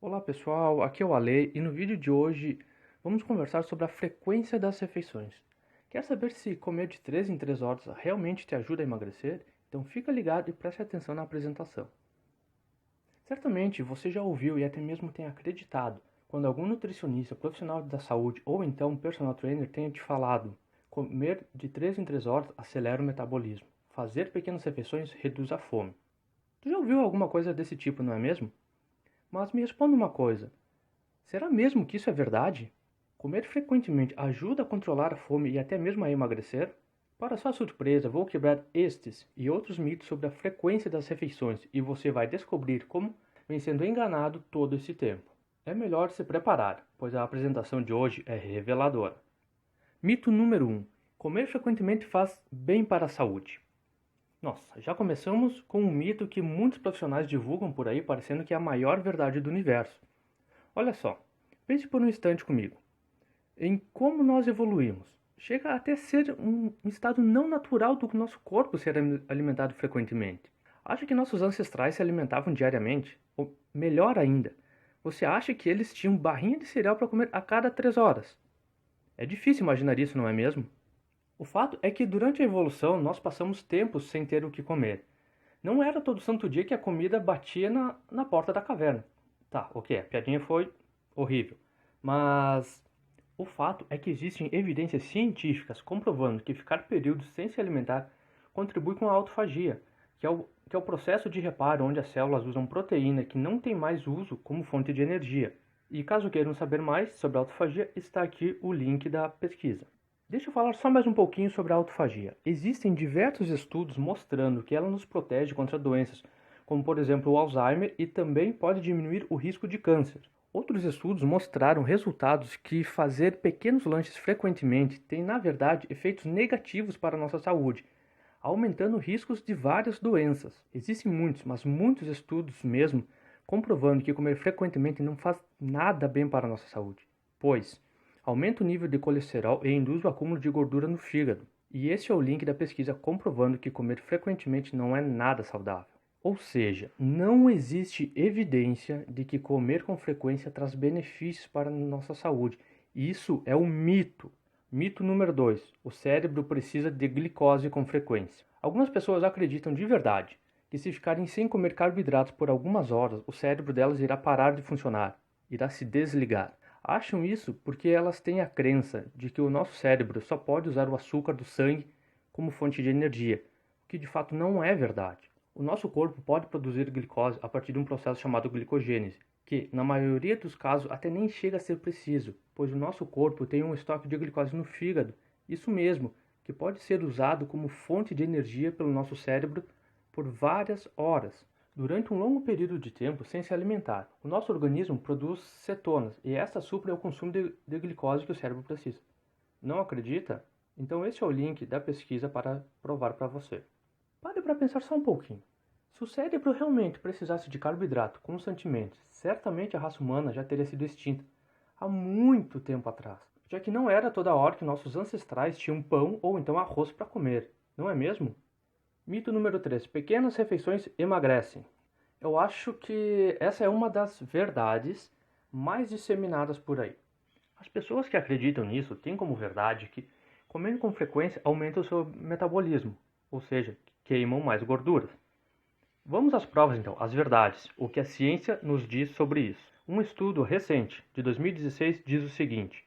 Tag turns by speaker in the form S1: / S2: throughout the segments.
S1: Olá pessoal, aqui é o Ale e no vídeo de hoje vamos conversar sobre a frequência das refeições. Quer saber se comer de 3 em 3 horas realmente te ajuda a emagrecer? Então fica ligado e preste atenção na apresentação. Certamente você já ouviu e até mesmo tem acreditado quando algum nutricionista, profissional da saúde ou então um personal trainer tenha te falado: comer de 3 em 3 horas acelera o metabolismo, fazer pequenas refeições reduz a fome. Tu já ouviu alguma coisa desse tipo, não é mesmo? Mas me responda uma coisa. Será mesmo que isso é verdade? Comer frequentemente ajuda a controlar a fome e até mesmo a emagrecer? Para sua surpresa, vou quebrar estes e outros mitos sobre a frequência das refeições e você vai descobrir como vem sendo enganado todo esse tempo. É melhor se preparar, pois a apresentação de hoje é reveladora. Mito número 1: comer frequentemente faz bem para a saúde. Nossa, já começamos com um mito que muitos profissionais divulgam por aí parecendo que é a maior verdade do universo. Olha só, pense por um instante comigo em como nós evoluímos. Chega até ser um estado não natural do nosso corpo ser alimentado frequentemente. Acha que nossos ancestrais se alimentavam diariamente? Ou melhor ainda, você acha que eles tinham barrinha de cereal para comer a cada 3 horas? É difícil imaginar isso, não é mesmo? O fato é que durante a evolução nós passamos tempos sem ter o que comer. Não era todo santo dia que a comida batia na porta da caverna. Tá, ok, a piadinha foi horrível. Mas o fato é que existem evidências científicas comprovando que ficar períodos sem se alimentar contribui com a autofagia, que é o processo de reparo onde as células usam proteína que não tem mais uso como fonte de energia. E caso queiram saber mais sobre a autofagia, está aqui o link da pesquisa. Deixa eu falar só mais um pouquinho sobre a autofagia. Existem diversos estudos mostrando que ela nos protege contra doenças, como por exemplo o Alzheimer, e também pode diminuir o risco de câncer. Outros estudos mostraram resultados que fazer pequenos lanches frequentemente tem, na verdade, efeitos negativos para a nossa saúde, aumentando riscos de várias doenças. Existem muitos, mas muitos estudos mesmo, comprovando que comer frequentemente não faz nada bem para a nossa saúde, pois aumenta o nível de colesterol e induz o acúmulo de gordura no fígado. E esse é o link da pesquisa comprovando que comer frequentemente não é nada saudável. Ou seja, não existe evidência de que comer com frequência traz benefícios para a nossa saúde. Isso é um mito. Mito número 2: o cérebro precisa de glicose com frequência. Algumas pessoas acreditam de verdade que se ficarem sem comer carboidratos por algumas horas, o cérebro delas irá parar de funcionar, irá se desligar. Acham isso porque elas têm a crença de que o nosso cérebro só pode usar o açúcar do sangue como fonte de energia, o que de fato não é verdade. O nosso corpo pode produzir glicose a partir de um processo chamado glicogênese, que, na maioria dos casos, até nem chega a ser preciso, pois o nosso corpo tem um estoque de glicose no fígado, isso mesmo, que pode ser usado como fonte de energia pelo nosso cérebro por várias horas. Durante um longo período de tempo sem se alimentar, o nosso organismo produz cetonas e esta supre o consumo de glicose que o cérebro precisa. Não acredita? Então este é o link da pesquisa para provar para você. Pare para pensar só um pouquinho. Se o cérebro realmente precisasse de carboidrato constantemente, certamente a raça humana já teria sido extinta há muito tempo atrás, já que não era toda hora que nossos ancestrais tinham pão ou então arroz para comer, não é mesmo? Mito número 3: pequenas refeições emagrecem. Eu acho que essa é uma das verdades mais disseminadas por aí. As pessoas que acreditam nisso têm como verdade que comendo com frequência aumenta o seu metabolismo, ou seja, queimam mais gorduras. Vamos às provas então, às verdades, o que a ciência nos diz sobre isso. Um estudo recente, de 2016, diz o seguinte: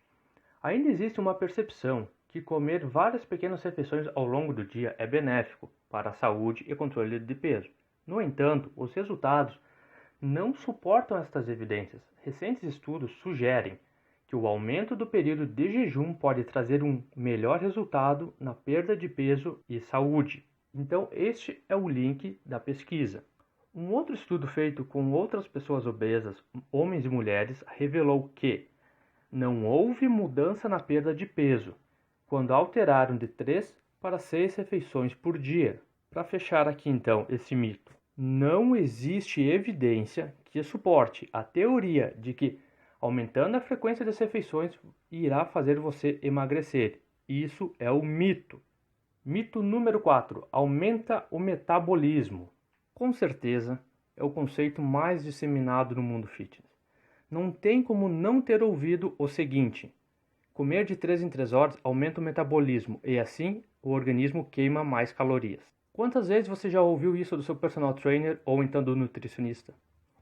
S1: ainda existe uma percepção que comer várias pequenas refeições ao longo do dia é benéfico para a saúde e controle de peso. No entanto, os resultados não suportam estas evidências. Recentes estudos sugerem que o aumento do período de jejum pode trazer um melhor resultado na perda de peso e saúde. Então, este é o link da pesquisa. Um outro estudo feito com outras pessoas obesas, homens e mulheres, revelou que não houve mudança na perda de peso quando alteraram de 3 para 6 refeições por dia. Para fechar aqui então esse mito, não existe evidência que suporte a teoria de que aumentando a frequência das refeições irá fazer você emagrecer. Isso é o mito. Mito número 4: aumenta o metabolismo. Com certeza é o conceito mais disseminado no mundo fitness. não tem como não ter ouvido o seguinte: comer de 3 em 3 horas aumenta o metabolismo e assim o organismo queima mais calorias. Quantas vezes você já ouviu isso do seu personal trainer ou então do nutricionista?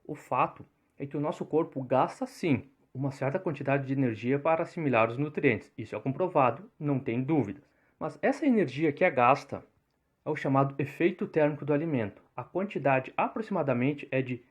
S1: O fato é que o nosso corpo gasta sim uma certa quantidade de energia para assimilar os nutrientes. Isso é comprovado, não tem dúvidas. Mas essa energia que é gasta é o chamado efeito térmico do alimento. A quantidade aproximadamente é de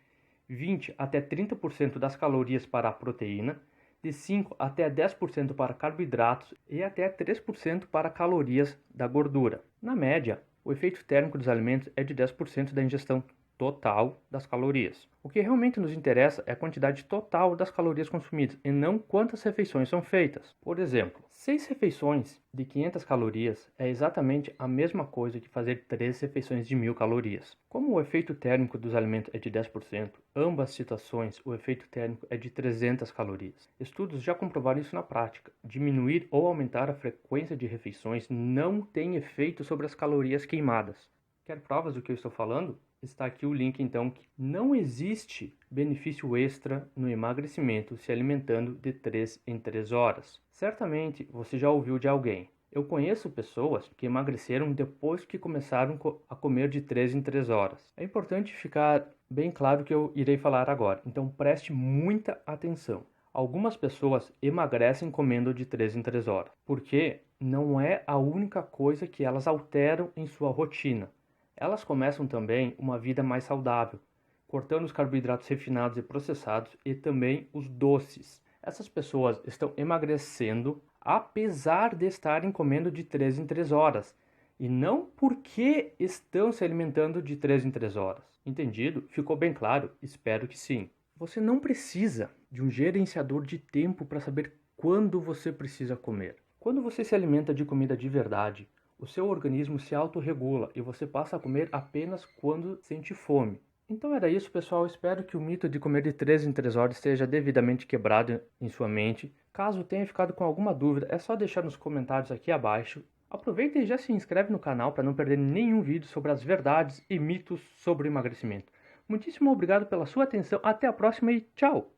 S1: 20 até 30% das calorias para a proteína, de 5 até 10% para carboidratos e até 3% para calorias da gordura. Na média, o efeito térmico dos alimentos é de 10% da ingestão total das calorias. O que realmente nos interessa é a quantidade total das calorias consumidas e não quantas refeições são feitas. Por exemplo, 6 refeições de 500 calorias é exatamente a mesma coisa que fazer 3 refeições de 1000 calorias. Como o efeito térmico dos alimentos é de 10%, ambas situações o efeito térmico é de 300 calorias. Estudos já comprovaram isso na prática. Diminuir ou aumentar a frequência de refeições não tem efeito sobre as calorias queimadas. Quer provas do que eu estou falando? Está aqui o link então, que não existe benefício extra no emagrecimento se alimentando de 3 em 3 horas. Certamente você já ouviu de alguém. Eu conheço pessoas que emagreceram depois que começaram a comer de 3 em 3 horas. É importante ficar bem claro o que eu irei falar agora, então preste muita atenção. Algumas pessoas emagrecem comendo de 3 em 3 horas, porque não é a única coisa que elas alteram em sua rotina. Elas começam também uma vida mais saudável, cortando os carboidratos refinados e processados e também os doces. Essas pessoas estão emagrecendo apesar de estarem comendo de 3 em 3 horas e não porque estão se alimentando de 3 em 3 horas. Entendido? Ficou bem claro? Espero que sim. Você não precisa de um gerenciador de tempo para saber quando você precisa comer. Quando você se alimenta de comida de verdade, o seu organismo se autorregula e você passa a comer apenas quando sente fome. Então era isso, pessoal. Espero que o mito de comer de 3 em 3 horas esteja devidamente quebrado em sua mente. Caso tenha ficado com alguma dúvida, é só deixar nos comentários aqui abaixo. Aproveita e já se inscreve no canal para não perder nenhum vídeo sobre as verdades e mitos sobre o emagrecimento. Muitíssimo obrigado pela sua atenção. Até a próxima e tchau!